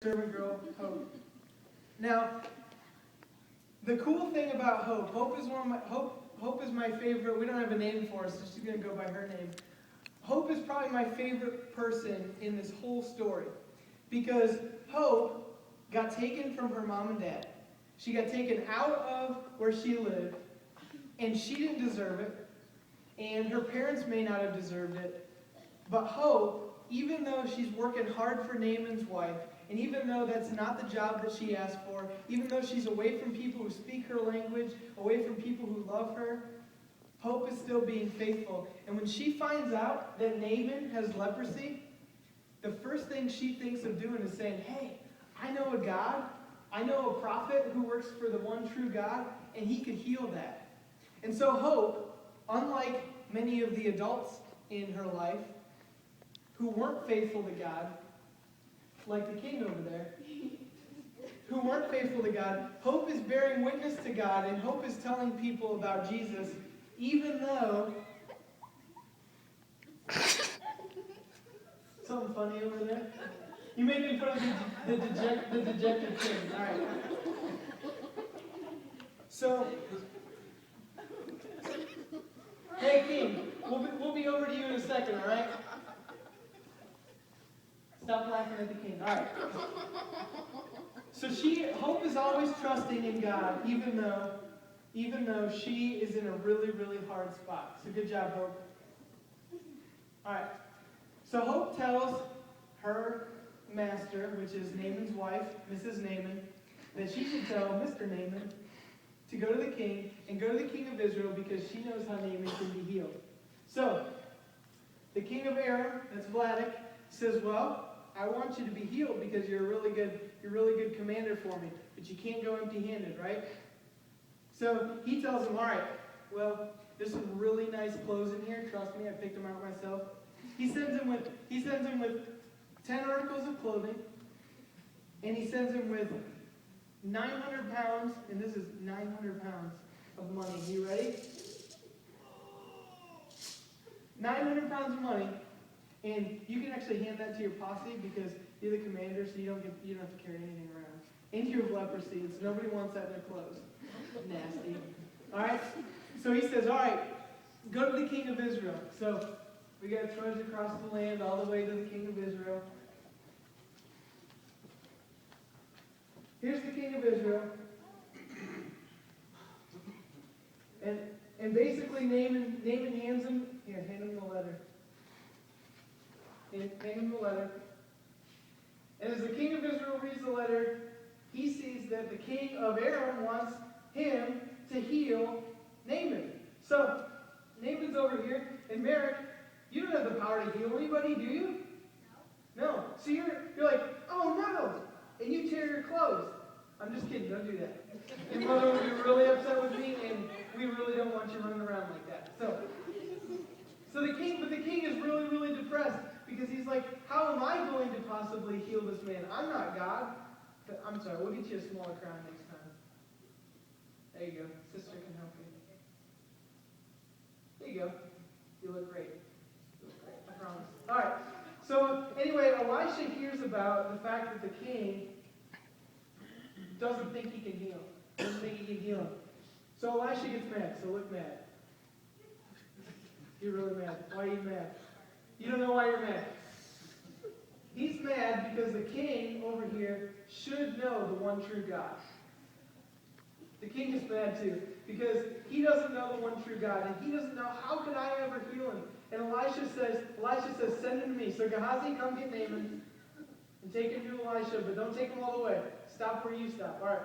servant girl, Hope. Now, the cool thing about Hope, Hope is my favorite. We don't have a name for her, so she's going to go by her name. Hope is probably my favorite person in this whole story, because Hope got taken from her mom and dad. She got taken out of where she lived, and she didn't deserve it, and her parents may not have deserved it, but Hope, even though she's working hard for Naaman's wife, and even though that's not the job that she asked for, even though she's away from people who speak her language, away from people who love her, Hope is still being faithful. And when she finds out that Naaman has leprosy, the first thing she thinks of doing is saying, hey, I know a God, I know a prophet who works for the one true God, and he could heal that. And so Hope, unlike many of the adults in her life who weren't faithful to God, like the king over there, who weren't faithful to God, Hope is bearing witness to God, and Hope is telling people about Jesus, even though... Something funny over there? You making fun of the dejected king. All right. So, hey king, we'll be over to you in a second, all right? Stop laughing at the king. All right. So Hope is always trusting in God, even though she is in a really, really hard spot. So good job, Hope. All right. So Hope tells her master, which is Naaman's wife, Mrs. Naaman, that she should tell Mr. Naaman to go to the king and go to the king of Israel because she knows how Naaman can be healed. So the king of Aram, that's Vladik, says, well, I want you to be healed because you're a really good commander for me, but you can't go empty-handed, right? So he tells him, all right, well, there's some really nice clothes in here. Trust me, I picked them out myself. He sends him with 10 articles of clothing, and he sends him with 900 pounds, and this is 900 pounds of money. You ready? 900 pounds of money. And you can actually hand that to your posse because you're the commander, so you don't have to carry anything around. And you have leprosy, so nobody wants that in their clothes. Nasty. All right? So he says, all right, go to the king of Israel. So we got to trudge across the land all the way to the king of Israel. Here's the king of Israel. And basically Naaman hands him the letter. Hand him the letter. And as the king of Israel reads the letter, he sees that the king of Aram wants him to heal Naaman. So, Naaman's over here, and Merrick, you don't have the power to heal anybody, do you? No. So you're like, oh no! And you tear your clothes. I'm just kidding, don't do that. Your mother would be really upset with me, and we really don't want you running around like that. So the king is really, really depressed. Because he's like, how am I going to possibly heal this man? I'm not God. I'm sorry, we'll get you a smaller crown next time. There you go. Sister can help you. There you go. You look great. I promise. All right. So anyway, Elisha hears about the fact that the king doesn't think he can heal. Doesn't think he can heal him. So Elisha gets mad. So look mad. You're really mad. Why are you mad? You don't know why you're mad. He's mad because the king over here should know the one true God. The king is mad too because he doesn't know the one true God, and he doesn't know how could I ever heal him. And Elisha says, send him to me. So Gehazi, come get Naaman and take him to Elisha, but don't take him all the way. Stop where you stop. All right.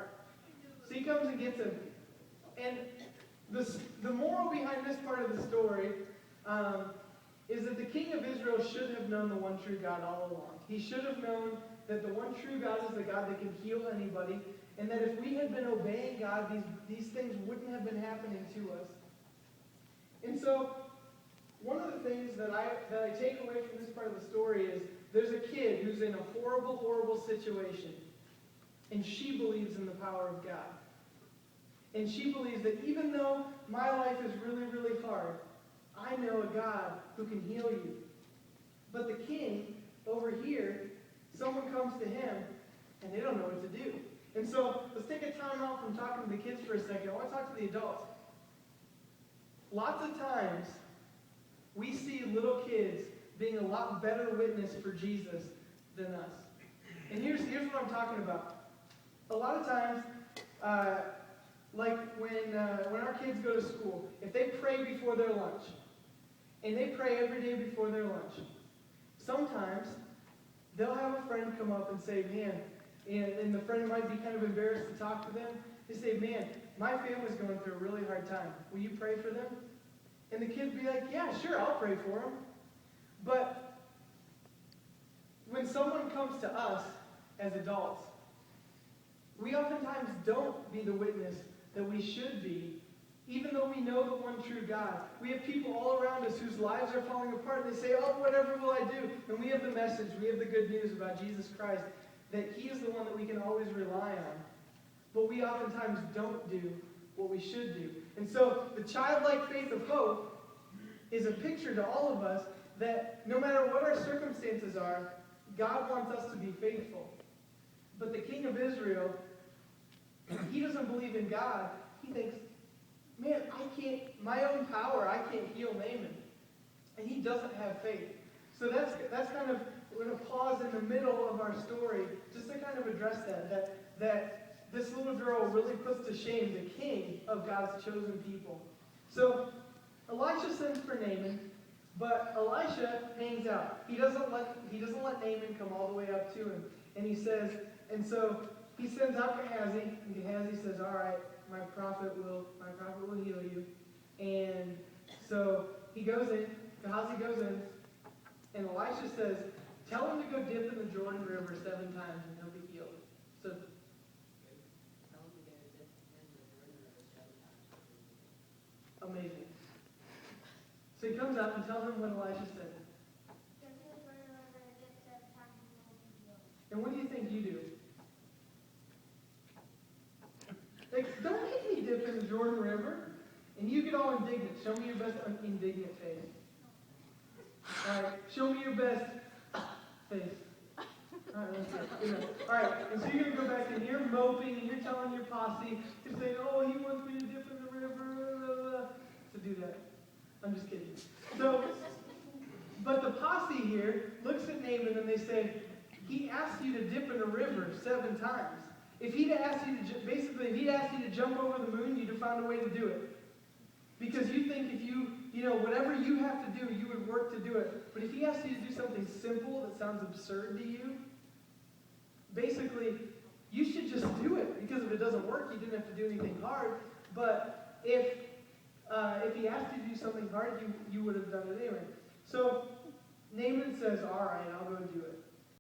So he comes and gets him. And the moral behind this part of the story is that the king of Israel should have known the one true God all along. He should have known that the one true God is the God that can heal anybody, and that if we had been obeying God, these things wouldn't have been happening to us. And so, one of the things that I take away from this part of the story is there's a kid who's in a horrible, horrible situation, and she believes in the power of God. And she believes that even though my life is really, really hard, I know a God who can heal you. But the king over here, someone comes to him and they don't know what to do. And so let's take a time out from talking to the kids for a second. I want to talk to the adults. Lots of times, we see little kids being a lot better witness for Jesus than us. And here's what I'm talking about. A lot of times, like when our kids go to school, if they pray before their lunch, and they pray every day before their lunch, sometimes they'll have a friend come up and say, man, and the friend might be kind of embarrassed to talk to them. They say, man, my family's going through a really hard time. Will you pray for them? And the kids be like, yeah, sure, I'll pray for them. But when someone comes to us as adults, we oftentimes don't be the witness that we should be, even though we know the one true God. We have people all around us whose lives are falling apart, and they say, oh, whatever will I do? And we have the message, we have the good news about Jesus Christ, that he is the one that we can always rely on. But we oftentimes don't do what we should do. And so the childlike faith of hope is a picture to all of us that no matter what our circumstances are, God wants us to be faithful. But the king of Israel, he doesn't believe in God. He thinks, man, my own power, I can't heal Naaman. And he doesn't have faith. So that's kind of, we're going to pause in the middle of our story just to kind of address that this little girl really puts to shame the king of God's chosen people. So Elisha sends for Naaman, but Elisha hangs out. He doesn't let Naaman come all the way up to him. And he says, and so he sends out Gehazi, and Gehazi says, all right, my prophet will heal you. And so he goes in, Gehazi goes in, and Elisha says, tell him to go dip in the Jordan River 7 times and he'll be healed. So amazing. So he comes up and tells him what Elisha said. And what do you think you do? Like, don't make me dip in the Jordan River. And you get all indignant. Show me your best indignant face. All right, show me your best face. All right, let's go. All right, and so you're going to go back and you're moping and you're telling your posse, you're saying, oh, he wants me to dip in the river. To do that. I'm just kidding. So, but the posse here looks at Naaman and they say, he asked you to dip in a river 7 times. If he'd asked you to jump over the moon, you'd have found a way to do it. Because you think if whatever you have to do, you would work to do it. But if he asked you to do something simple that sounds absurd to you, basically, you should just do it. Because if it doesn't work, you didn't have to do anything hard. But if he asked you to do something hard, you would have done it anyway. So Naaman says, all right, I'll go do it.